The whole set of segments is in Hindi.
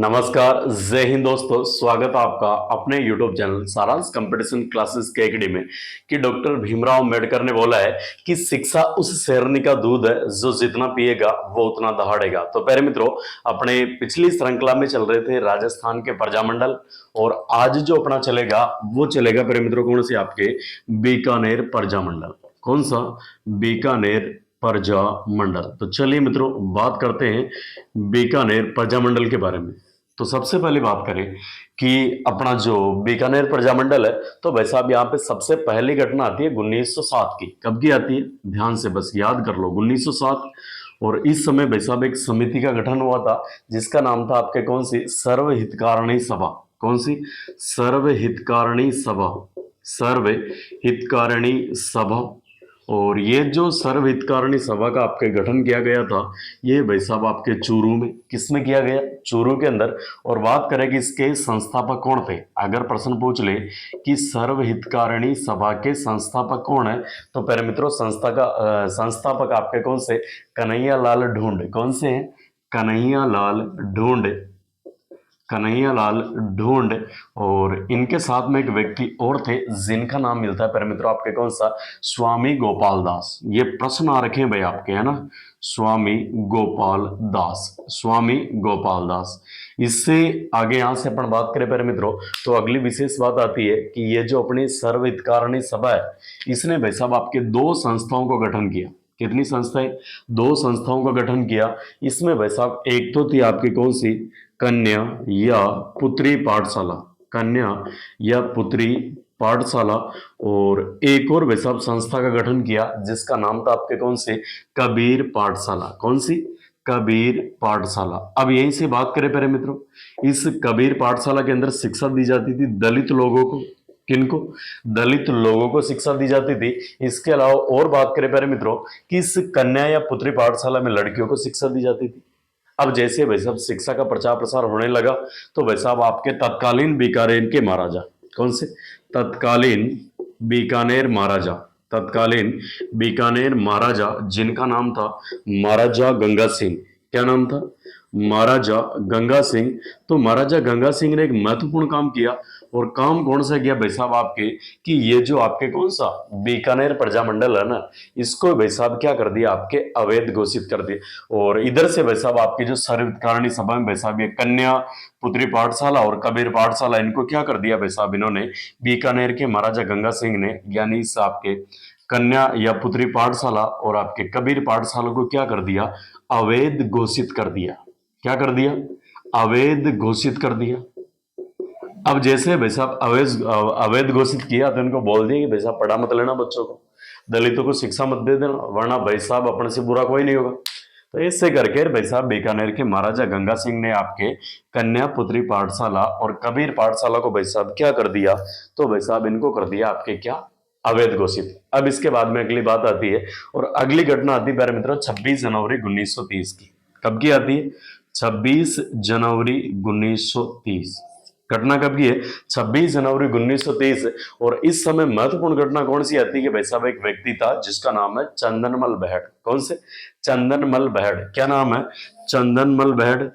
नमस्कार, जय हिंद दोस्तों। स्वागत है आपका अपने YouTube चैनल सारांश कंपटीशन क्लासेस के एकेडमी में कि डॉक्टर भीमराव अंबेडकर ने बोला है कि शिक्षा उस शेरनी का दूध है जो जितना पिएगा वो उतना दहाड़ेगा। तो प्यारे मित्रों, अपने पिछली श्रृंखला में चल रहे थे राजस्थान के प्रजामंडल, और आज जो अपना चलेगा वो चलेगा प्यारे मित्रों कौन सी आपके बीकानेर प्रजामंडल। कौन सा? बीकानेर प्रजामंडल। तो चलिए मित्रों बात करते हैं बीकानेर प्रजामंडल के बारे में। तो सबसे पहले बात करें कि अपना जो बीकानेर प्रजामंडल है, तो भाई साहब यहाँ पे सबसे पहली घटना आती है 1907 की। कब की आती है? ध्यान से बस याद कर लो, 1907। और इस समय भाई साहब एक समिति का गठन हुआ था जिसका नाम था आपके कौन सी? सर्वहितकारिणी सभा। कौन सी? सर्वहितकारिणी सभा। सर्वहितकारिणी सभा। और ये जो सर्वहितकारिणी सभा का आपके गठन किया गया था, ये भाई साहब आपके चूरू में। किसमें किया गया? चूरू के अंदर। और बात करें कि इसके संस्थापक कौन थे, अगर प्रश्न पूछ ले कि सर्वहितकारिणी सभा के संस्थापक कौन है, तो प्यारे मित्रों संस्थापक आपके कौन से? कन्हैयालाल ढूंढ। कौन से हैं? कन्हैयालाल ढूंढ। कन्हैयालाल ढूंढ। और इनके साथ में एक व्यक्ति और थे जिनका नाम मिलता है प्यारे मित्रों आपके कौन सा? स्वामी गोपाल दास। ये प्रश्न आ रखे हैं भाई आपके, है ना? स्वामी गोपाल दास। स्वामी गोपाल दास। इससे आगे यहां से अपन बात करें प्यारे मित्रों, तो अगली विशेष बात आती है कि ये जो अपनी सर्वहितकारिणी सभा है, इसने भाई साहब आपके दो संस्थाओं को गठन किया। कितनी संस्थाएं? दो संस्थाओं का गठन किया। इसमें भाई साहब एक तो थी आपकी कौन सी? कन्या या पुत्री पाठशाला। कन्या या पुत्री पाठशाला। और एक और भाई साहब संस्था का गठन किया जिसका नाम था आपके कौन से? कबीर पाठशाला। कौन सी? कबीर पाठशाला। अब यहीं से बात करें प्यारे मित्रों, इस कबीर पाठशाला के अंदर शिक्षा दी जाती थी दलित लोगों को। किनको? दलित लोगों को शिक्षा दी जाती थी। इसके अलावा और बात करें प्यारे मित्रों कि इस कन्या या पुत्री पाठशाला में लड़कियों को शिक्षा दी जाती थी। अब जैसे भाई साहब शिक्षा का प्रचार प्रसार होने लगा, तो भाई साहब आपके तत्कालीन बीकानेर के महाराजा। कौन से? तत्कालीन बीकानेर महाराजा। तत्कालीन बीकानेर महाराजा जिनका नाम था महाराजा गंगा सिंह। क्या नाम था? महाराजा गंगा सिंह। तो महाराजा गंगा सिंह ने एक महत्वपूर्ण काम किया। और काम कौन सा किया भाई साहब आपके? कि ये जो आपके कौन सा बीकानेर प्रजामंडल है ना, इसको भाई साहब क्या कर दिया? आपके अवैध घोषित कर दिया। और इधर से भाई साहब आपकी जो सर्वहितकारिणी सभा में भाई साहब ये कन्या पुत्री पाठशाला और कबीर पाठशाला, इनको क्या कर दिया भाई साहब? इन्होंने बीकानेर के महाराजा गंगा सिंह ने, यानी इस आपके कन्या या पुत्री पाठशाला और आपके कबीर पाठशाला को क्या कर दिया? अवैध घोषित कर दिया। क्या कर दिया? अवैध घोषित कर दिया। अब जैसे भाई साहब अवैध घोषित किया तो इनको बोल दिया कि भाई साहब पढ़ा मत लेना बच्चों को, दलितों को शिक्षा मत दे देना, वरना भाई साहब अपने से बुरा कोई नहीं होगा। तो इससे करके भाई साहब बीकानेर के महाराजा गंगा सिंह ने आपके कन्या पुत्री पाठशाला और कबीर पाठशाला को भाई साहब क्या कर दिया? तो भाई साहब इनको कर दिया आपके क्या? अवैध घोषित। अब इसके बाद में अगली बात आती है, और अगली घटना आती है प्यारे मित्रों 26 जनवरी 1930 की। कब की आती है? 26 जनवरी 1930। घटना कब की है? 26 जनवरी 1930। और इस समय महत्वपूर्ण घटना कौन सी आती है कि भाई साहब एक व्यक्ति था जिसका नाम है चंदनमल बहड़। कौन से? चंदनमल बहड़। क्या नाम है? चंदनमल बहड़।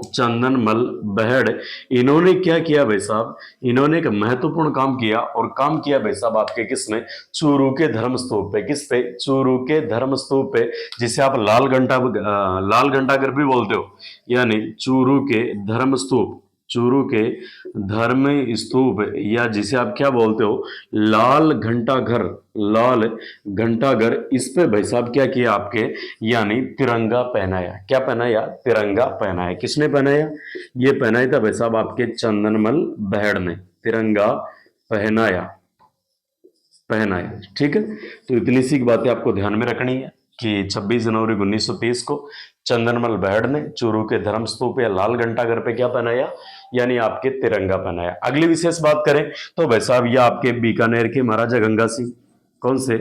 चंदनमल बहड़। इन्होंने क्या किया भाई साहब? इन्होंने एक महत्वपूर्ण काम किया, और काम किया भाई साहब आपके किसमें? चूरू के धर्म स्तूप पे। किस पे? चूरू के धर्म स्तूप पे, जिसे आप लाल घंटाघर भी बोलते हो, यानी चूरू के धर्म स्तूप। चूरू के धर्म स्तूप, या जिसे आप क्या बोलते हो? लाल घंटाघर। लाल घंटाघर। इस पे भाई साहब क्या किया आपके? यानी तिरंगा पहनाया। क्या पहनाया? तिरंगा पहनाया। किसने पहनाया? ये पहनाया था भाई साहब आपके चंदनमल बहड़ ने। तिरंगा पहनाया। पहनाया। ठीक है। तो इतनी सी बातें आपको ध्यान में रखनी है कि 26 जनवरी 1930 को चंदनमल बहड़ ने चूरू के धर्म स्तूप या लाल घंटाघर पे क्या पहनाया? यानी आपके तिरंगा पहनाया। अगली विशेष बात करें तो भाई साहब ये आपके बीकानेर के महाराजा गंगा सिंह। कौन से?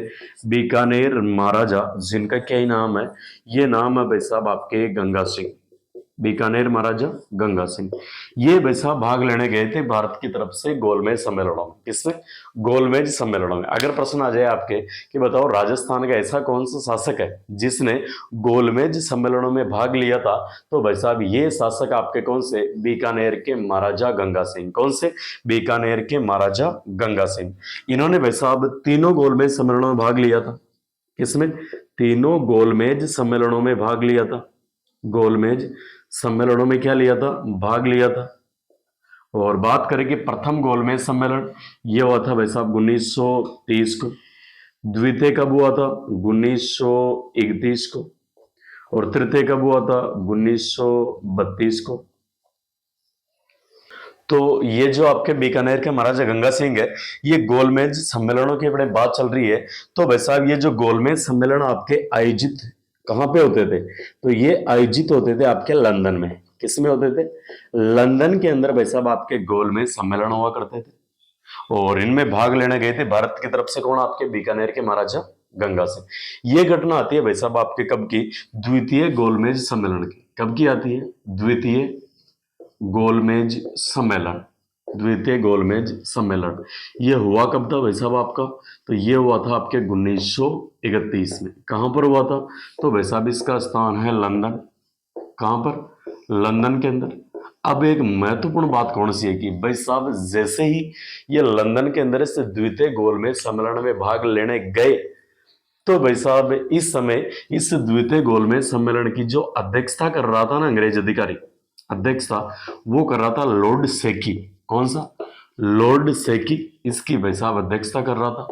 बीकानेर महाराजा जिनका क्या ही नाम है? ये नाम है भाई साहब आपके गंगा सिंह। बीकानेर महाराजा गंगा सिंह। ये भाई साहब भाग लेने गए थे भारत की तरफ से गोलमेज सम्मेलनों में। किसमें? गोलमेज सम्मेलनों में। अगर प्रश्न आ जाए आपके कि बताओ राजस्थान का ऐसा कौन सा शासक है जिसने गोलमेज सम्मेलनों में भाग लिया था, तो भाई साहब ये शासक आपके कौन से? बीकानेर के महाराजा गंगा सिंह। कौन से? बीकानेर के महाराजा गंगा सिंह। इन्होंने भाई साहब तीनों गोलमेज सम्मेलनों में भाग लिया था। किसमें? तीनों गोलमेज सम्मेलनों में भाग लिया था। गोलमेज सम्मेलनों में क्या लिया था? भाग लिया था। और बात करें कि प्रथम गोलमेज सम्मेलन ये हुआ था भाई साहब 1930 को। द्वितीय कब हुआ था? 1931 को। और तृतीय कब हुआ था? 1932 को। तो ये जो आपके बीकानेर के महाराजा गंगा सिंह है, ये गोलमेज सम्मेलनों की बड़े बात चल रही है। तो भाई साहब ये जो गोलमेज सम्मेलन आपके आयोजित कहाँ पे होते थे? तो ये आयोजित होते थे आपके लंदन में। किसमें होते थे? लंदन के अंदर भाई साहब आपके गोलमेज सम्मेलन हुआ करते थे। और इनमें भाग लेने गए थे भारत की तरफ से कौन? आपके बीकानेर के महाराजा गंगा सिंह। ये घटना आती है भाई साहब आपके कब की? द्वितीय गोलमेज सम्मेलन की। कब की आती है? द्वितीय गोलमेज सम्मेलन। द्वितीय गोलमेज सम्मेलन ये हुआ कब था भाई साहब आपका? तो ये हुआ था आपके 1931 में। कहां पर हुआ था? तो भाई साहब इसका स्थान है लंदन। कहां पर? लंदन के अंदर। अब एक महत्वपूर्ण बात कौन सी है कि भाई साहब जैसे ही ये लंदन के अंदर से द्वितीय गोलमेज सम्मेलन में भाग लेने गए, तो भाई साहब इस समय इस द्वितीय गोलमेज सम्मेलन की जो अध्यक्षता कर रहा था ना अंग्रेज अधिकारी, अध्यक्षता वो कर रहा था लॉर्ड सेकी। कौन सा? लॉर्ड सेकी इसकी भाई साहब अध्यक्षता कर रहा था।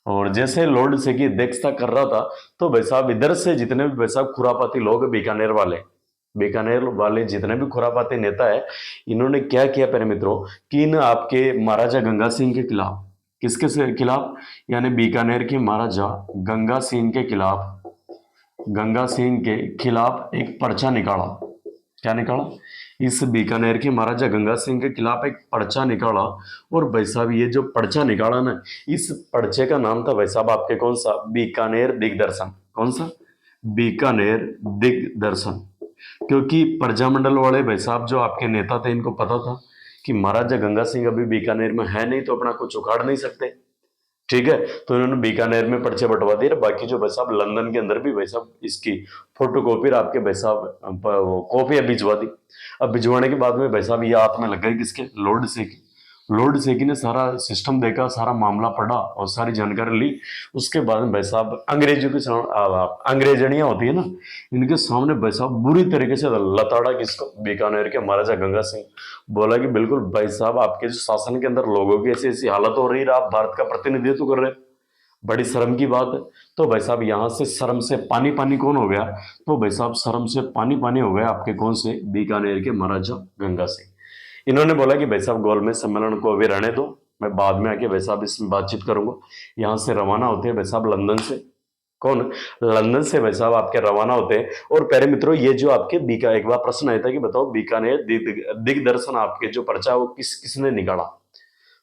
और जैसे लॉर्ड सेकी अध्यक्षता कर रहा था, तो भाई साहब इधर से जितने भी भाई साहब खुरापाती लोग, बीकानेर वाले जितने भी खुरापाती नेता है, इन्होंने क्या किया प्यारे मित्रों कि इन आपके महाराजा गंगा सिंह के खिलाफ, किसके से खिलाफ? यानी बीकानेर के महाराजा गंगा सिंह के खिलाफ, गंगा सिंह के खिलाफ एक पर्चा निकाला। क्या निकाला? इस बीकानेर के महाराजा गंगा सिंह के खिलाफ एक पर्चा निकाला। और भाई साहब ये जो पर्चा निकाला ना, इस पर्चे का नाम था भाई साहब आपके कौन सा? बीकानेर दिग्दर्शन। कौन सा? बीकानेर दिग्दर्शन। क्योंकि प्रजामंडल वाले भाई साहब जो आपके नेता थे, इनको पता था कि महाराजा गंगा सिंह अभी बीकानेर में है नहीं, तो अपना कुछ उखाड़ नहीं सकते। ठीक है, तो इन्होंने बीकानेर में पर्चे बंटवा दिए। बाकी जो भाई साहब लंदन के अंदर भी भाई साहब इसकी फोटोकॉपी आपके भाई साहब कॉपी भिजवा दी। अब भिजवाने के बाद में भाई साहब ये हाथ में लग गई किसके? लॉर्ड सेकी। लॉर्ड सेकी ने सारा सिस्टम देखा, सारा मामला पढ़ा और सारी जानकारी ली। उसके बाद में भाई साहब अंग्रेजों के अंग्रेजनियां होती है ना, इनके सामने भाई साहब बुरी तरीके से लताड़ा किसको? बीकानेर के महाराजा गंगा सिंह। बोला कि बिल्कुल भाई साहब आपके जो शासन के अंदर लोगों की ऐसी ऐसी हालत हो रही है, आप भारत का प्रतिनिधित्व कर रहे हैं, बड़ी शर्म की बात है। तो भाई साहब यहां से शर्म से पानी पानी कौन हो गया? तो भाई साहब शर्म से पानी पानी हो गया आपके कौन से? बीकानेर के महाराजा गंगा सिंह। इन्होंने बोला कि भाई साहब गोलमेज सम्मेलन को अभी रहने दो, मैं बाद में आके भाई साहब इसमें बातचीत करूंगा। यहाँ से रवाना होते हैं भाई साहब लंदन से। कौन? लंदन से भाई साहब आपके रवाना होते हैं। और प्यारे मित्रों ये जो आपके एक बार प्रश्न आया था कि बताओ बीकानेर दिग्दर्शन आपके जो पर्चा वो किसने निकाला?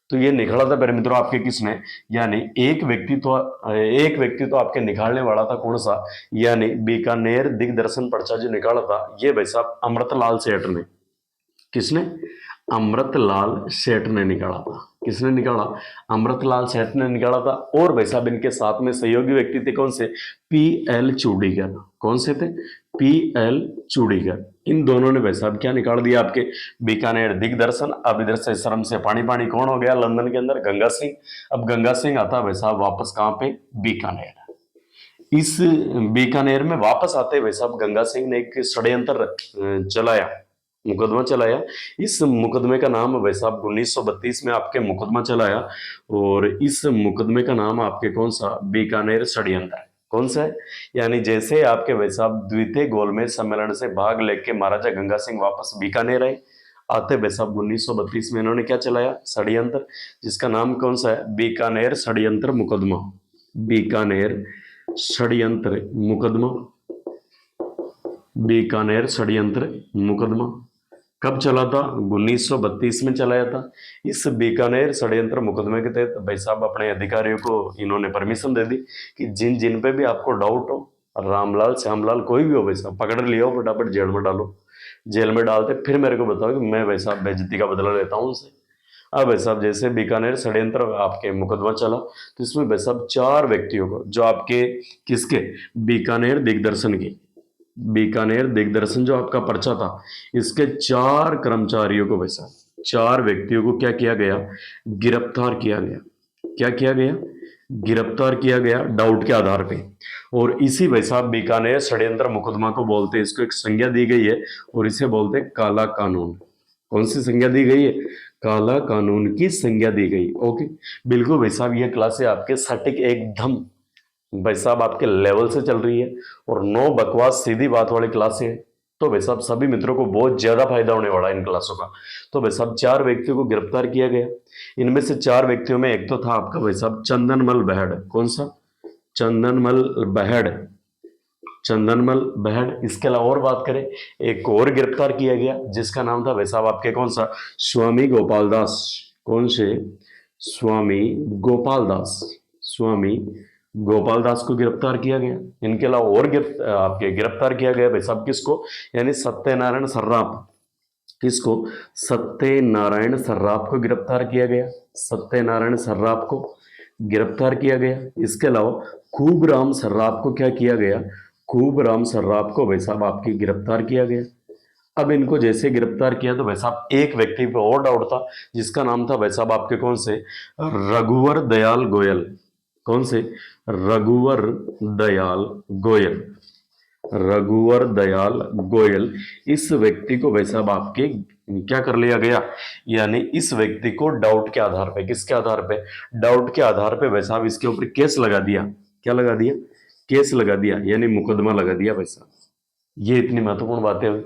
तो ये निकाला था प्यारे मित्रों आपके किसने? यानी एक व्यक्ति तो आपके निकालने वाला था। कौन सा? यानी बीकानेर दिग्दर्शन पर्चा जो निकाला था ये भाई साहब अमृतलाल सेठ ने। किसने? अमृतलाल सेठ ने निकाला था। किसने निकाला? अमृतलाल सेठ ने निकाला था। और भाई साहब इनके साथ में सहयोगी व्यक्ति थे कौन से? पीएल चूड़ीकर। कौन से थे? पीएल चूड़ीकर। इन दोनों ने भाई साहब क्या निकाल दिया? आपके बीकानेर दिग्दर्शन। अब इधर से शर्म से पानी पानी कौन हो गया लंदन के अंदर? गंगा सिंह। अब गंगा सिंह आता भाई साहब वापस कहां पे? बीकानेर। इस बीकानेर में वापस आते भाई साहब गंगा सिंह ने एक षड्यंत्र चलाया, मुकदमा चलाया। इस मुकदमे का नाम भाई साहब 1932 में आपके मुकदमा चलाया। और इस मुकदमे का नाम आपके कौन सा? बीकानेर षड्यंत्र। कौन सा है? यानी जैसे आपके भाई साहब द्वितीय गोलमेज सम्मेलन से भाग लेके महाराजा गंगा सिंह वापस बीकानेर आए, आते भाई साहब 1932 में इन्होंने क्या चलाया? षड्यंत्र, जिसका नाम कौन सा है? बीकानेर षड्यंत्र मुकदमा। बीकानेर षड्यंत्र मुकदमा। बीकानेर षड्यंत्र मुकदमा कब चला था? 1932 में चलाया था। इस बीकानेर षड्यंत्र मुकदमे के तहत भाई साहब अपने अधिकारियों को इन्होंने परमिशन दे दी कि जिन जिन पे भी आपको डाउट हो, रामलाल श्यामलाल कोई भी हो भाई साहब, पकड़ लिया हो, फटाफट जेल में डालो। जेल में डालते, फिर मेरे को बताओ कि मैं भाई साहब बेइज्जती का बदला लेता हूँ उनसे। अब भाई साहब जैसे बीकानेर षड्यंत्र आपके मुकदमा चला, तो इसमें भाई साहब 4 व्यक्तियों को, जो आपके किसके, बीकानेर दिग्दर्शन के, बीकानेर दिग्दर्शन जो आपका पर्चा था, इसके 4 कर्मचारियों को भाई साहब, 4 व्यक्तियों को क्या किया गया, गिरफ्तार किया गया। क्या किया गया, गिरफ्तार किया गया डाउट के आधार पे। और इसी भाई साहब बीकानेर षड्यंत्र मुकदमा को बोलते हैं, इसको एक संज्ञा दी गई है और इसे बोलते हैं काला कानून। कौन सी संज्ञा दी गई है, काला कानून की संज्ञा दी गई। ओके, बिल्कुल भाई साहब ये क्लास है आपके सटीक एकदम भाई साहब आपके लेवल से चल रही है और नो बकवास सीधी बात वाली क्लास है। तो भाई साहब सभी मित्रों को बहुत ज्यादा फायदा होने वाला है इन क्लासों का। तो भाई साहब 4 व्यक्तियों को गिरफ्तार किया गया। इनमें से 4 व्यक्तियों में एक तो था आपका भाई साहब चंदनमल बहड़। कौन सा, चंदनमल बहड़, चंदनमल बहड़। इसके अलावा और बात करें, एक और गिरफ्तार किया गया जिसका नाम था भाई साहब आपके कौन सा, स्वामी गोपाल दास। कौन से, स्वामी गोपाल दास, स्वामी गोपाल दास को गिरफ्तार किया गया। इनके अलावा और आपके गिरफ्तार किया गया भाई साहब किसको, यानी सत्यनारायण सर्राफ। किसको, सत्यनारायण सर्राफ को गिरफ्तार किया गया, सत्यनारायण सर्राफ को गिरफ्तार किया गया। इसके अलावा खूबराम सर्राफ को क्या किया गया, खूबराम सर्राफ को भाई साहब आपकी गिरफ्तार किया गया। अब इनको जैसे गिरफ्तार किया तो भाई साहब एक व्यक्ति पे और डाउट था जिसका नाम था भाई साहब आपके कौन से, रघुवर दयाल गोयल। कौन से, रघुवर दयाल गोयल, रघुवर दयाल गोयल। इस व्यक्ति को भाई साहब आपके क्या कर लिया गया, यानी इस व्यक्ति को डाउट के आधार पे, किसके आधार पे, डाउट के आधार पे भाई साहब इसके ऊपर केस लगा दिया। क्या लगा दिया, केस लगा दिया, यानी मुकदमा लगा दिया भाई साहब। ये इतनी महत्वपूर्ण बातें हुई।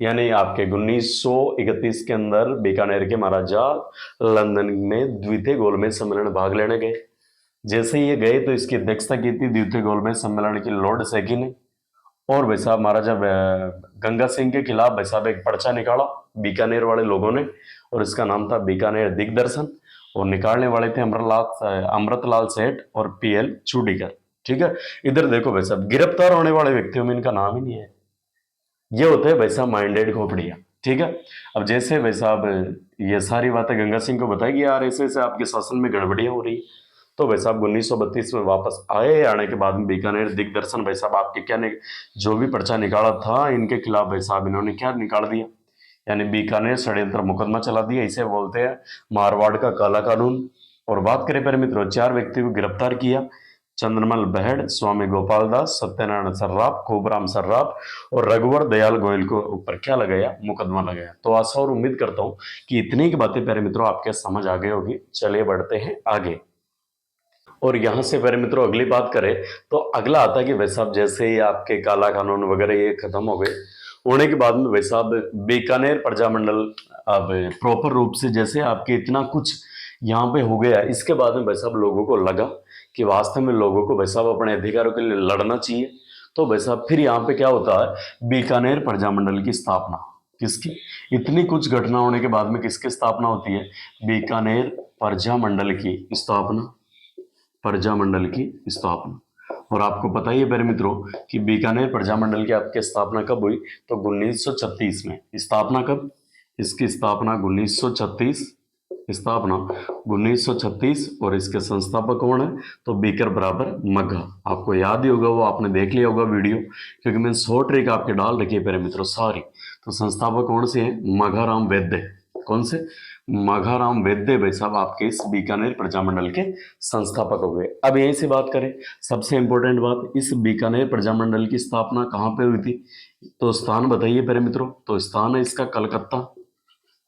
यानी आपके 1931 के अंदर बीकानेर के महाराजा लंदन में द्वितीय गोलमेज सम्मेलन भाग लेने गए। जैसे ही ये गए तो इसकी अध्यक्षता की थी द्वितीय गोलमेज सम्मेलन की लॉर्ड सैकी ने। और भाई साहब महाराजा गंगा सिंह के खिलाफ भाई साहब एक पर्चा निकाला बीकानेर वाले लोगों ने, और इसका नाम था बीकानेर दिग्दर्शन। और निकालने वाले थे अमृतलाल सेठ और पीएल चूडीकर। ठीक है, इधर देखो भाई साहब गिरफ्तार होने वाले व्यक्तियों में इनका नाम ही नहीं है। ये होते हैं भाई साहब माइंडेड खोपड़िया। ठीक है, अब जैसे भाई साहब ये सारी बातें गंगा सिंह को बताई कि यार ऐसे ऐसे आपके शासन में गड़बड़ियां हो रही है, तो भाई साहब 1932 में वापस आए। आने के बाद में बीकानेर दिग्दर्शन भाई साहब आपके क्या जो भी पर्चा निकाला था इनके खिलाफ भाई साहब इन्होंने क्या निकाल दिया, यानी बीकानेर षड्यंत्र मुकदमा चला दिया। इसे बोलते हैं मारवाड़ का काला कानून। और बात करें प्यारे मित्रों, 4 व्यक्ति को गिरफ्तार किया, चंद्रमल बहड़, स्वामी गोपाल दास, सत्यनारायण सर्राफ, खूबराम सर्राफ और रघुवर दयाल गोयल को ऊपर क्या लगाया, मुकदमा लगाया। तो आशा और उम्मीद करता हूं कि इतनी की बातें प्यारे मित्रों आपके समझ आ गई होगी। चलिए बढ़ते हैं आगे। और यहां से प्यारे मित्रों अगली बात करें तो अगला आता है कि भाई साहब जैसे ही आपके काला कानून वगैरह ये खत्म हो गए, होने के बाद में भाई साहब बीकानेर प्रजामंडल अब प्रॉपर रूप से जैसे आपके इतना कुछ यहाँ पे हो गया, इसके बाद में भाई साहब लोगों को लगा कि वास्तव में लोगों को भाई साहब अपने अधिकारों के लिए लड़ना चाहिए। तो भाई साहब फिर यहाँ पे क्या होता है, बीकानेर प्रजामंडल की स्थापना। किसकी, इतनी कुछ घटना होने के बाद में किसकी स्थापना होती है, बीकानेर प्रजामंडल की स्थापना, प्रजामंडल की स्थापना। और आपको पता ही है प्यारे मित्रों कि बीकानेर प्रजामंडल की आपकी स्थापना कब हुई, तो 1936 में। स्थापना कब, इसकी स्थापना 1936, स्थापना 1936। और इसके संस्थापक कौन है, तो बीकर बराबर मघा। आपको याद ही होगा, वो आपने देख लिया होगा वीडियो, क्योंकि मैंने शॉर्ट ट्रिक आपके डाल रखी है प्यारे मित्रों सारी। तो संस्थापक कौन से हैं, मघाराम वैद्य। कौन से, मघाराम वैद्य भाई साहब आपके इस बीकानेर प्रजामंडल के संस्थापक हो गए। अब यहीं से बात करें, सबसे इंपॉर्टेंट बात, इस बीकानेर प्रजामंडल की स्थापना कहाँ पे हुई थी, तो स्थान बताइए प्यारे मित्रों। तो स्थान है इसका कलकत्ता।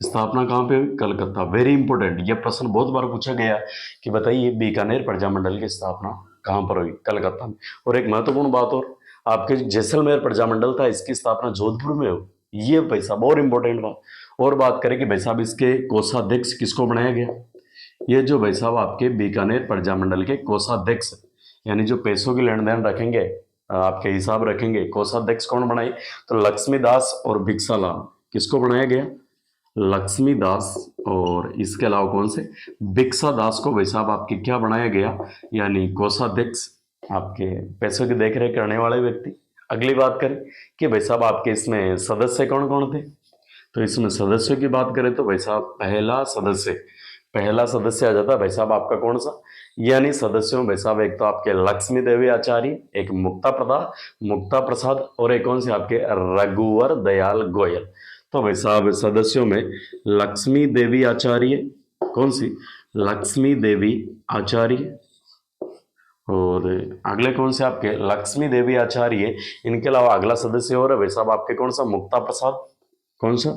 स्थापना कहाँ पे हुई, कलकत्ता। वेरी इंपॉर्टेंट, यह प्रश्न बहुत बार पूछा गया कि बताइए बीकानेर प्रजामंडल की स्थापना कहाँ पर हुई, कलकत्ता में। और एक महत्वपूर्ण बात और, आपके जैसलमेर प्रजामंडल था इसकी स्थापना जोधपुर में हुई। ये भाई साहब और इंपॉर्टेंट बात। और बात करें कि भाई साहब इसके कोषाध्यक्ष किसको बनाया गया, ये जो भाई साहब आपके बीकानेर प्रजामंडल के कोषाध्यक्ष, यानी जो पैसों की लेन देन रखेंगे, आपके हिसाब रखेंगे, कोषाध्यक्ष कौन बनाए, तो लक्ष्मीदास और भिक्षालाल। किसको बनाया गया, लक्ष्मीदास और इसके अलावा कौन से, भिक्षा दास को भाई साहब आपके क्या बनाया गया, यानी कोषाध्यक्ष, आपके पैसों की देखरेख करने वाले व्यक्ति। अगली बात करें कि भाई साहब आपके इसमें सदस्य कौन कौन थे, तो इसमें सदस्यों की बात करें तो भाई साहब पहला सदस्य आ जाता है भाई साहब आपका कौन सा, यानी सदस्यों में भाई साहब एक तो आपके लक्ष्मी देवी आचार्य, एक मुक्ता प्रसाद और एक कौन से आपके रघुवर दयाल गोयल। तो भाई साहब सदस्यों में लक्ष्मी देवी आचार्य, कौन सी, लक्ष्मी देवी आचार्य, और अगले कौन से आपके लक्ष्मी देवी आचार्य, इनके अलावा अगला सदस्य और है भाई साहब आपके कौन सा, मुक्ता प्रसाद, कौन सा,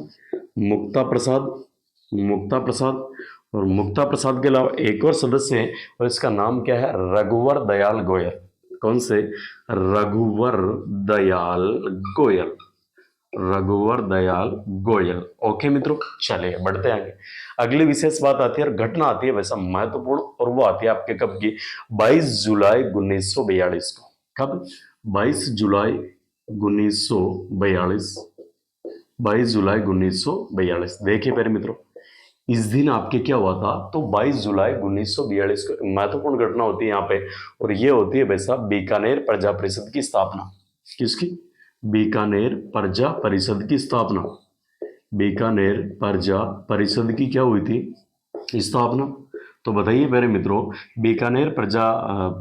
मुक्ता प्रसाद, मुक्ता प्रसाद। और मुक्ता प्रसाद के अलावा एक और सदस्य है और इसका नाम क्या है, रघुवर दयाल गोयल। कौन से, रघुवर दयाल गोयल, रघुवर दयाल गोयल। ओके मित्रों, चलिए बढ़ते हैं आगे। अगली विशेष बात आती है और घटना आती है वैसा महत्वपूर्ण, और वो आती है आपके कब की, 22 जुलाई 1942 को। कब, 22 जुलाई 1942, 22 जुलाई 1942। देखिए मेरे मित्रों, इस दिन आपके क्या हुआ था, तो 22 जुलाई 1942 को महत्वपूर्ण घटना होती है यहाँ पे, और ये होती है भाई साहब बीकानेर प्रजा परिषद की स्थापना। किसकी, बीकानेर प्रजा परिषद की स्थापना। बीकानेर प्रजा परिषद की क्या हुई थी, स्थापना। तो बताइए मेरे मित्रों, बीकानेर प्रजा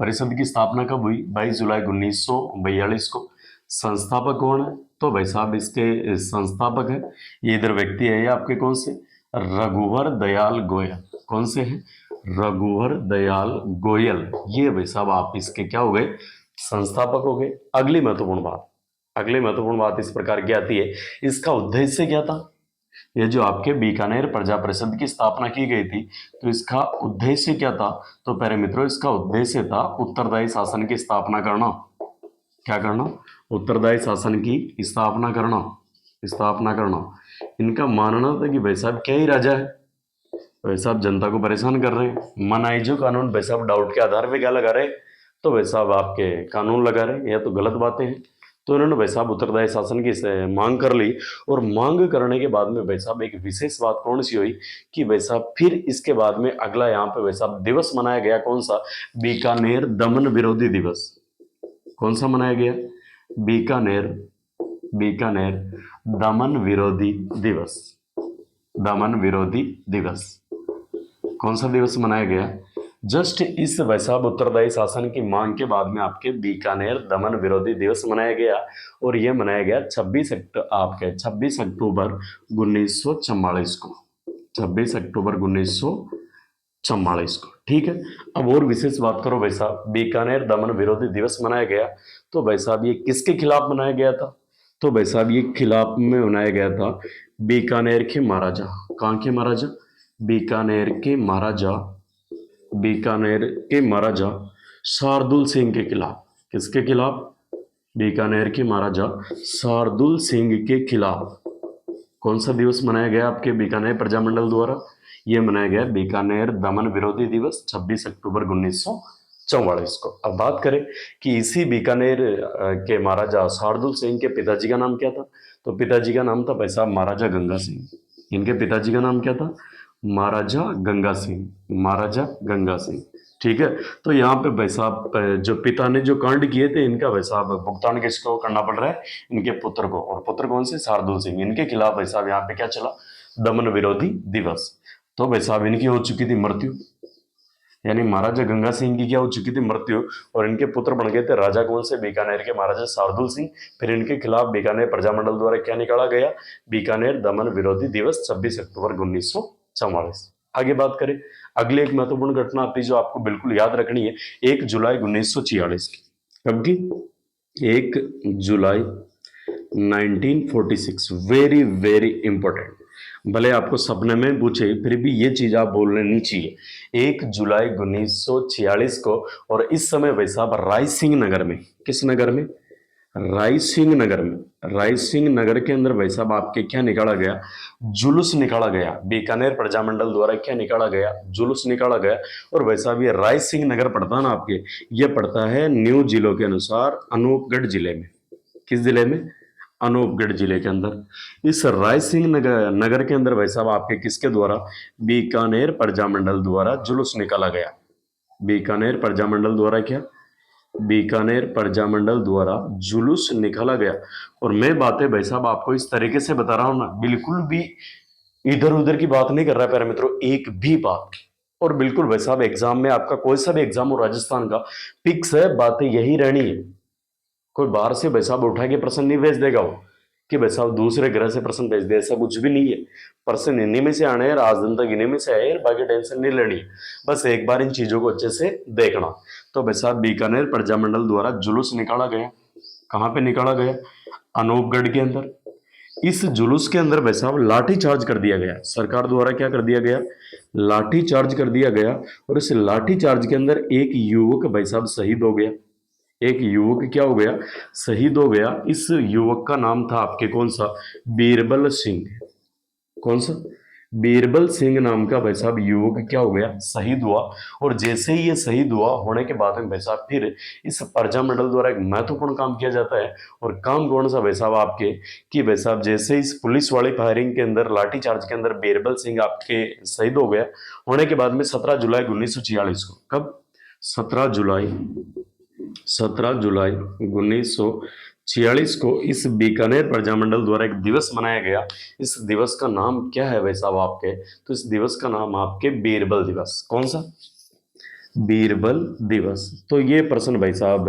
परिषद की स्थापना कब हुई, 22 जुलाई 1942 को। संस्थापक कौन है, तो भाई साहब इसके संस्थापक है, ये इधर व्यक्ति है, ये आपके कौन से, रघुवर दयाल गोयल। कौन से हैं, रघुवर दयाल गोयल। ये भाई साहब आप इसके क्या हो गए, संस्थापक हो गए। अगली महत्वपूर्ण बात इस प्रकार की आती है, इसका उद्देश्य क्या था। ये जो आपके बीकानेर प्रजा परिषद की स्थापना की गई थी, तो इसका उद्देश्य क्या था, तो प्यारे मित्रों इसका उद्देश्य था उत्तरदायी शासन की स्थापना करना। क्या करना, उत्तरदायी शासन की स्थापना करना। इनका मानना था कि भाई साहब क्या ही राजा है, भाई साहब जनता को परेशान कर रहे हैं, मन आई जो कानून भाई साहब डाउट के आधार पे क्या लगा रहे, तो भाई साहब आपके कानून लगा रहे हैं, यह तो गलत बातें हैं। तो इन्होंने भाई साहब उत्तरदायी शासन की मांग कर ली, और मांग करने के बाद में भाई साहब एक विशेष बात कौन सी हुई, कि भाई साहब फिर इसके बाद में अगला यहाँ पे भाई साहब दिवस मनाया गया, कौन सा, बीकानेर दमन विरोधी दिवस। कौन सा मनाया गया, बीकानेर बीकानेर दमन विरोधी दिवस। दमन विरोधी दिवस कौन सा दिवस मनाया गया, जस्ट इस भाई साहब उत्तरदायी शासन की मांग के बाद में आपके बीकानेर दमन विरोधी दिवस मनाया गया, और यह मनाया गया 26 अक्टूबर 1944 को। 26 अक्टूबर 1944 को, ठीक है। अब और विशेष बात करो भाई साहब, बीकानेर दमन विरोधी दिवस मनाया गया, तो भाई साहब ये किसके खिलाफ मनाया गया था, तो भाई साहब ये खिलाफ में मनाया गया था बीकानेर के महाराजा। कहाँ के महाराजा, बीकानेर के महाराजा शार्दुल सिंह के खिलाफ। किसके खिलाफ, बीकानेर के महाराजा शार्दुल सिंह के खिलाफ। कौन सा दिवस मनाया गया आपके बीकानेर प्रजामंडल द्वारा, यह मनाया गया बीकानेर दमन विरोधी दिवस 26 अक्टूबर 1944 को। अब बात करें कि इसी बीकानेर के महाराजा शार्दुल सिंह के पिताजी का नाम क्या था, तो पिताजी का नाम था भाई साहब महाराजा गंगा सिंह। इनके पिताजी का नाम क्या था, महाराजा गंगा सिंह, ठीक है। तो यहाँ पे भाई साहब जो पिता ने जो कांड किए थे, इनका भाई साहब भुगतान किसको करना पड़ रहा है, इनके पुत्र को, और पुत्र कौन से, शार्दुल सिंह। इनके खिलाफ भाई साहब यहाँ पे क्या चला, दमन विरोधी दिवस। तो भाई साहब इनकी हो चुकी थी मृत्यु, यानी महाराजा गंगा सिंह की क्या हो चुकी थी, मृत्यु, और इनके पुत्र बन गए थे राजा कौन से, बीकानेर के महाराजा शार्दुल सिंह। फिर इनके खिलाफ बीकानेर प्रजामंडल द्वारा क्या निकाला गया, बीकानेर दमन विरोधी दिवस 26 अक्टूबर 1944। आगे बात करें, अगली एक महत्वपूर्ण घटना आती है जो आपको बिल्कुल याद रखनी है, 1 जुलाई 1946 की। कब की, 1 जुलाई 1946। वेरी वेरी इंपॉर्टेंट, भले आपको सपने में पूछे फिर भी ये चीज आप बोलने नहीं चाहिए। 1 जुलाई 1946 को, और इस समय भाई साहब राय सिंह नगर में, किस नगर में, राय सिंह नगर के अंदर भाई साहब आपके क्या निकाला गया, जुलूस निकाला गया। बीकानेर प्रजामंडल द्वारा क्या निकाला गया, जुलूस निकाला गया। और भाई साहब ये राय सिंह नगर पड़ता है ना आपके, ये पड़ता है न्यू जिलों के अनुसार अनूपगढ़ जिले में। किस जिले में, अनूपगढ़ जिले के अंदर। इस राय सिंह नगर के अंदर भाई साहब आपके किसके द्वारा, बीकानेर प्रजामंडल द्वारा जुलूस निकाला गया। बीकानेर प्रजामंडल द्वारा क्या, बीकानेर प्रजामंडल द्वारा जुलूस निकाला गया। और मैं बातें भाई साहब आपको इस तरीके से बता रहा हूं ना, बिल्कुल भी इधर उधर की बात नहीं कर रहा है प्यारे मित्रों, एक भी बात। और बिल्कुल भाई साहब एग्जाम में आपका कोई सा भी एग्जाम हो राजस्थान का, फिक्स है, बातें यही रहनी है। कोई बाहर से भाई साहब उठा के प्रश्न नहीं भेज देगा वो, कि भाई साहब दूसरे ग्रह से प्रश्न भेज दे, ऐसा कुछ भी नहीं है। प्रश्न इन्हीं में से आने हैं, आज दिन तक इन्हीं में से आए हैं, बाकी टेंशन नहीं लेनी है। बस एक बार इन चीजों को अच्छे से देखना। तो भाई साहब बीकानेर प्रजामंडल द्वारा जुलूस निकाला गया। कहाँ पे निकाला गया? अनूपगढ़ के अंदर। इस जुलूस के अंदर भाई साहब लाठी चार्ज कर दिया गया, सरकार द्वारा क्या कर दिया गया? लाठी चार्ज कर दिया गया। और इस लाठी चार्ज के अंदर एक युवक भाई साहब शहीद हो गया। एक युवक क्या हो गया? शहीद हो गया। इस युवक का नाम था आपके कौन सा? बीरबल सिंह। कौन सा? बीरबल सिंह नाम का भाई साहब युवक क्या हो गया? शहीद हुआ। और जैसे ही ये शहीद हुआ, होने के बाद में भाई साहब फिर इस प्रजामंडल द्वारा एक महत्वपूर्ण काम किया जाता है। और काम कौन सा भाई साहब आपके? कि भाई साहब जैसे इस पुलिस वाली फायरिंग के अंदर, लाठी चार्ज के अंदर बीरबल सिंह आपके शहीद हो गया, होने के बाद में 17 जुलाई 1946 को, कब? 17 जुलाई 1946 को इस बीकानेर प्रजामंडल द्वारा एक दिवस मनाया गया। इस दिवस का नाम क्या है भाई साहब आपके? तो इस दिवस का नाम आपके बीरबल दिवस। कौन सा? बीरबल दिवस। तो ये प्रश्न भाई साहब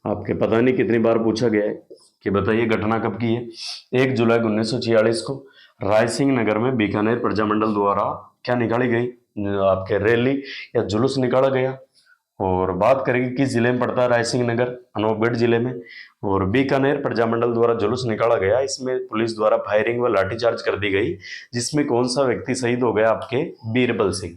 आपके पता नहीं कितनी बार पूछा गया है कि बताइए घटना कब की है। 1 जुलाई 1946 को रायसिंह नगर में बीकानेर प्रजामंडल द्वारा क्या निकाली गई? आपके रैली या जुलूस निकाला गया। और बात करेंगे किस जिले में पड़ता है रायसिंह नगर? अनूपगढ़ जिले में। और बीकानेर प्रजामंडल द्वारा जुलूस निकाला गया, इसमें पुलिस द्वारा फायरिंग व लाठीचार्ज कर दी गई, जिसमें कौन सा व्यक्ति शहीद हो गया? आपके बीरबल सिंह।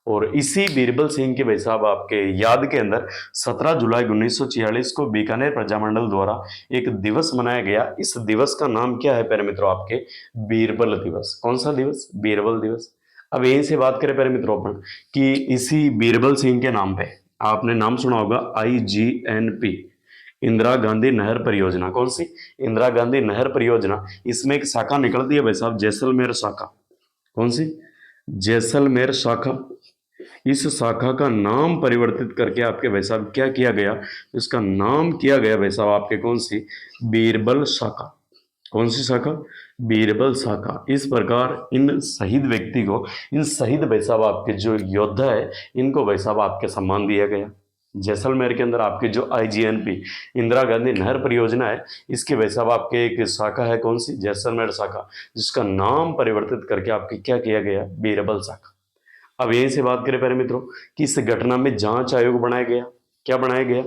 और इसी बीरबल सिंह के भाई साहब आपके याद के अंदर 17 जुलाई 1946 को बीकानेर प्रजामंडल द्वारा एक दिवस मनाया गया। इस दिवस का नाम क्या है प्यारे मित्रों आपके? बीरबल दिवस। कौन सा दिवस? बीरबल दिवस। अब यहीं से बात करें प्यारे मित्रों अपन कि इसी बीरबल सिंह के नाम पे आपने नाम सुना होगा IGNP, इंदिरा गांधी नहर परियोजना। कौन सी? इंदिरा गांधी नहर परियोजना। इसमें एक शाखा निकलती है भाई साहब, जैसलमेर शाखा। कौन सी? जैसलमेर शाखा। इस शाखा का नाम परिवर्तित करके आपके भाई साहब क्या किया गया? इसका नाम किया गया भाई साहब आपके कौन सी? बीरबल शाखा। कौन सी शाखा? बीरबल शाखा। इस प्रकार इन शहीद व्यक्ति को, इन शहीद भाई साहब आपके जो योद्धा है, इनको भाई साहब आपके सम्मान दिया गया। जैसलमेर के अंदर आपकी जो IGNP, इंदिरा गांधी नहर परियोजना है, इसके भाई साहब आपके एक शाखा है, कौन सी? जैसलमेर शाखा, जिसका नाम परिवर्तित करके आपके क्या किया गया? बीरबल शाखा। अब यहीं से बात करें प्यारे मित्रों कि इस घटना में जांच आयोग बनाया गया। क्या बनाया गया?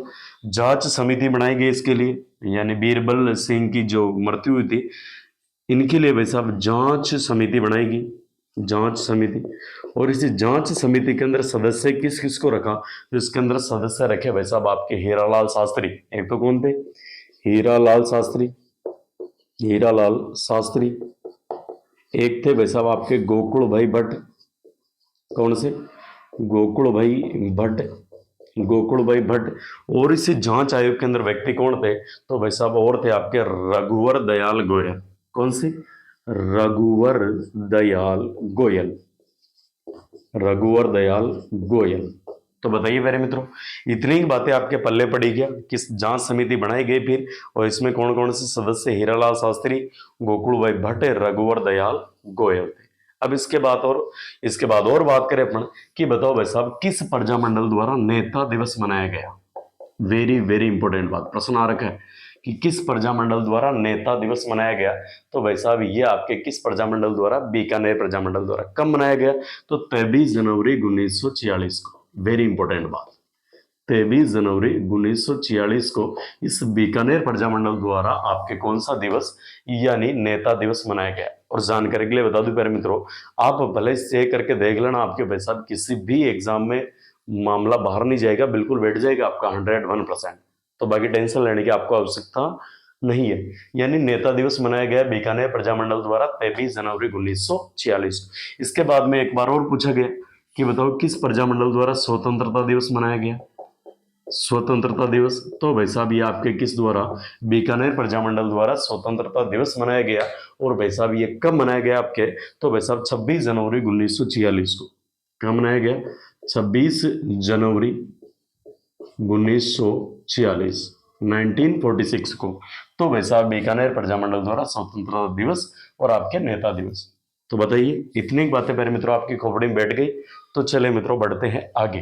जांच समिति बनाई गई इसके लिए, यानी बीरबल सिंह की जो मृत्यु हुई थी, इनके लिए भाई साहब जांच समिति बनाएगी। जांच समिति। और इसी जांच समिति के अंदर सदस्य किस किस को रखा? तो इसके अंदर सदस्य रखे भाई साहब आपके हीरालाल शास्त्री। एक तो कौन थे? हीरालाल शास्त्री। हीरालाल शास्त्री। एक थे भाई साहब आपके गोकुल भाई भट्ट। कौन से? गोकुल भाई भट्ट। गोकुल भाई भट्ट। और इस जांच आयोग के अंदर व्यक्ति कौन थे? तो भाई साहब और थे आपके रघुवर दयाल गोयल। कौन सी? रघुवर दयाल गोयल। रघुवर दयाल गोयल। तो बताइए मेरे मित्रों, इतनी ही बातें आपके पल्ले पड़ी क्या? किस जांच समिति बनाई गई फिर, और इसमें कौन कौन से सदस्य? हीरालाल शास्त्री, गोकुल भाई भट्ट, रघुवर दयाल गोयल थे। अब इसके बाद और बात करें अपन कि बताओ भाई साहब किस प्रजामंडल द्वारा नेता दिवस मनाया गया? वेरी वेरी इंपॉर्टेंट बात, प्रश्न आ रखा है कि किस प्रजामंडल द्वारा नेता दिवस मनाया गया। तो भाई साहब ये आपके किस प्रजामंडल द्वारा? बीकानेर प्रजामंडल द्वारा। कब मनाया गया? तो 23 जनवरी 1946 को। वेरी इंपॉर्टेंट बात, 23 जनवरी 1946 को इस बीकानेर प्रजामंडल द्वारा आपके कौन सा दिवस, यानी नेता दिवस मनाया गया। और जानकारी के लिए बता दूं प्यारे मित्रों, आप भले चेक करके देख लेना, आपके भाई साहब किसी भी एग्जाम में मामला बाहर नहीं जाएगा, बिल्कुल बैठ जाएगा आपका 101%। तो बाकी टेंशन लेने की आपको आवश्यकता नहीं है। यानी नेता दिवस मनाया गया बीकानेर प्रजामंडल द्वारा 23 जनवरी 1946। इसके बाद में एक बार और पूछा गया कि बताओ किस प्रजामंडल द्वारा स्वतंत्रता दिवस मनाया गया? स्वतंत्रता दिवस। तो भाई साहब ये आपके किस द्वारा? बीकानेर प्रजामंडल द्वारा स्वतंत्रता दिवस मनाया गया। और भाई साहब ये कब मनाया गया आपके? तो भाई साहब 26 जनवरी 1946 को। कब मनाया गया? 26 जनवरी 1946 1946 को। तो भाई साहब बीकानेर प्रजामंडल द्वारा स्वतंत्रता दिवस और आपके नेता दिवस। तो बताइए, इतनी बातें प्यारे मित्रों आपकी खोपड़ी में बैठ गई। तो चले मित्रों बढ़ते हैं आगे।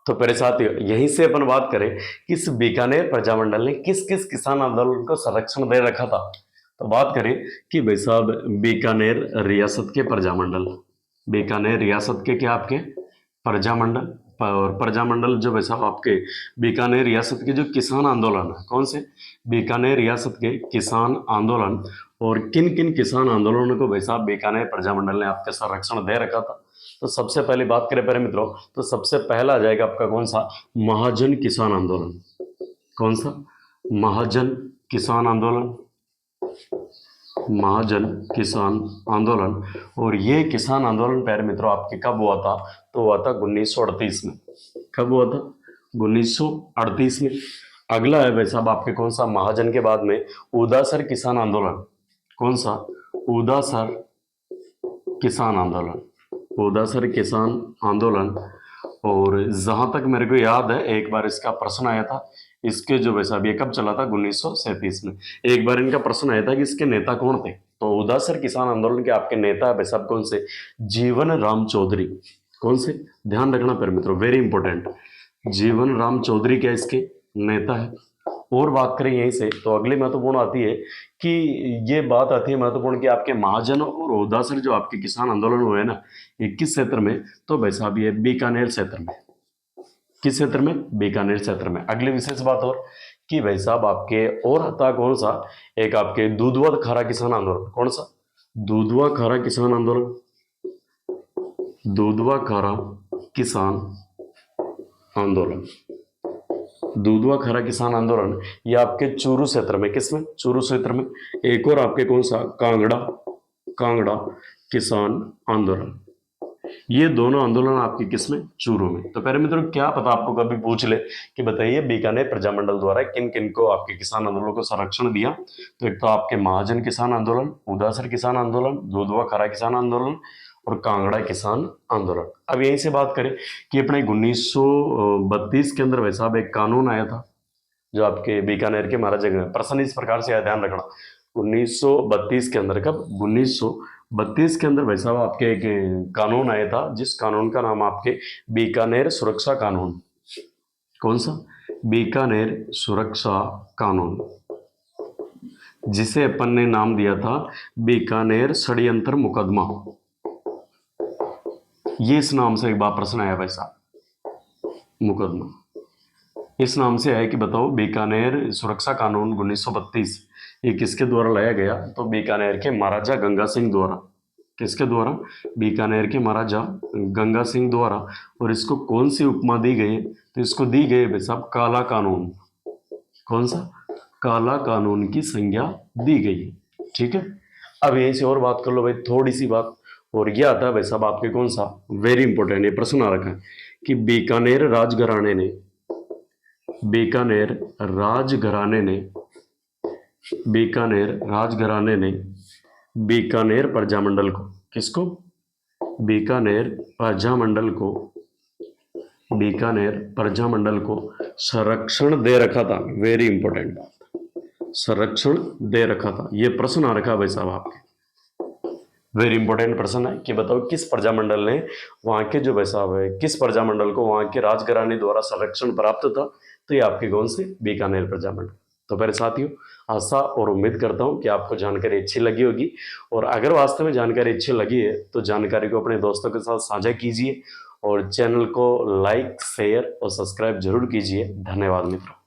तो मेरे साथियों यहीं से अपन बात करें कि इस बीकानेर प्रजामंडल ने किस किस किसान आंदोलन को संरक्षण दे रखा था। तो बात करें कि भाई साहब बीकानेर रियासत के प्रजामंडल, बीकानेर रियासत के क्या आपके प्रजामंडल, और प्रजामंडल जो भाई साहब आपके बीकानेर रियासत के जो किसान आंदोलन है, कौन से बीकानेर रियासत के किसान आंदोलन, और किन किन किसान आंदोलनों को भाई साहब बीकानेर प्रजामंडल ने आपके संरक्षण दे रखा था। तो सबसे पहले बात करें प्यारे मित्रों, तो सबसे पहला आ जाएगा आपका कौन सा, महाजन किसान आंदोलन। कौन सा, महाजन किसान आंदोलन, महाजन किसान आंदोलन। और ये किसान आंदोलन प्यारे मित्रों आपके कब हुआ था, तो हुआ था 1938 में। कब हुआ था, 1938 में। अगला है भाई साहब आपके कौन सा, महाजन के बाद में उदासर किसान आंदोलन। कौन सा, उदासर किसान आंदोलन, उदासर किसान आंदोलन। और जहां तक मेरे को याद है एक बार इसका प्रश्न आया था, इसके जो वैसा ये कब चला था, 1937 में। एक बार इनका प्रश्न आया था कि इसके नेता कौन थे। तो उदासर किसान आंदोलन के आपके नेता भाई साहब कौन से, जीवन राम चौधरी। कौन से, ध्यान रखना प्यारे मित्रों, वेरी इंपॉर्टेंट, जीवन राम चौधरी क्या इसके नेता है। और बात करें यहीं से तो अगली महत्वपूर्ण आती है कि ये बात आती है महत्वपूर्ण कि आपके महाजन और उदासर जो आपके किसान आंदोलन हुए ना, ये किस क्षेत्र में, तो भाई साहब ये बीकानेर क्षेत्र में। किस क्षेत्र में, बीकानेर क्षेत्र में। अगली विशेष बात और कि भाई साहब आपके और था कौन सा, एक आपके दूधवा खारा किसान आंदोलन। कौन सा, दूधवा खारा किसान आंदोलन, दूधवा खारा किसान आंदोलन, दूधवा खरा किसान आंदोलन। ये आपके चूरू क्षेत्र में, किसमें, चूरू क्षेत्र में। एक और आपके कौन सा, कांगड़ा, कांगड़ा किसान आंदोलन। ये दोनों आंदोलन आपके किसमें, चूरू में। तो प्यारे मित्रों क्या पता आपको कभी पूछ ले कि बताइए बीकानेर प्रजामंडल द्वारा किन किन को आपके किसान आंदोलन को संरक्षण दिया। तो एक तो आपके महाजन किसान आंदोलन, उदासर किसान आंदोलन, दूधवा खरा किसान आंदोलन और कांगड़ा किसान आंदोलन। अब यहीं से बात करें कि अपने 1932 के अंदर वैसा एक कानून आया था जो आपके बीकानेर के महाराजा, प्रश्न इस प्रकार से ध्यान रखना, 1932 के अंदर, कब, 1932 के अंदर वैसा आपके एक कानून आया था जिस कानून का नाम आपके बीकानेर सुरक्षा कानून। कौन सा, बीकानेर सुरक्षा कानून, जिसे अपन ने नाम दिया था बीकानेर षड्यंत्र मुकदमा। ये इस नाम से एक बार प्रश्न आया वैसा, मुकदमा इस नाम से है कि बताओ बीकानेर सुरक्षा कानून 1932 ये किसके द्वारा लाया गया, तो बीकानेर के महाराजा गंगा सिंह द्वारा। किसके द्वारा, बीकानेर के महाराजा गंगा सिंह द्वारा। और इसको कौन सी उपमा दी गई है, तो इसको दी गई है साहब काला कानून। कौन सा, काला कानून की संज्ञा दी गई है। ठीक है, अब यहीं से और बात कर लो भाई, थोड़ी सी बात और ये आता है भाई साहब आपके कौन सा, वेरी इंपॉर्टेंट, ये प्रश्न आ रखा है कि बीकानेर राजघराने ने, बीकानेर राजघराने ने, बीकानेर राजघराने ने बीकानेर प्रजामंडल को, किसको, बीकानेर प्रजामंडल को, बीकानेर प्रजामंडल को संरक्षण दे रखा था। वेरी इंपॉर्टेंट बात, संरक्षण दे रखा था। ये प्रश्न आ रखा है भाई साहब आपके, वेरी इंपॉर्टेंट प्रश्न है कि बताओ किस प्रजामंडल ने वहां के जो भाई साहब है, किस प्रजामंडल को वहां के राजघराने द्वारा संरक्षण प्राप्त था। तो ये आपके कौन से, बीकानेर प्रजामंडल। तो मेरे साथियों आशा और उम्मीद करता हूं कि आपको जानकारी अच्छी लगी होगी, और अगर वास्तव में जानकारी अच्छी लगी है तो जानकारी को अपने दोस्तों के साथ साझा कीजिए और चैनल को लाइक, शेयर और सब्सक्राइब जरूर कीजिए। धन्यवाद मित्रों।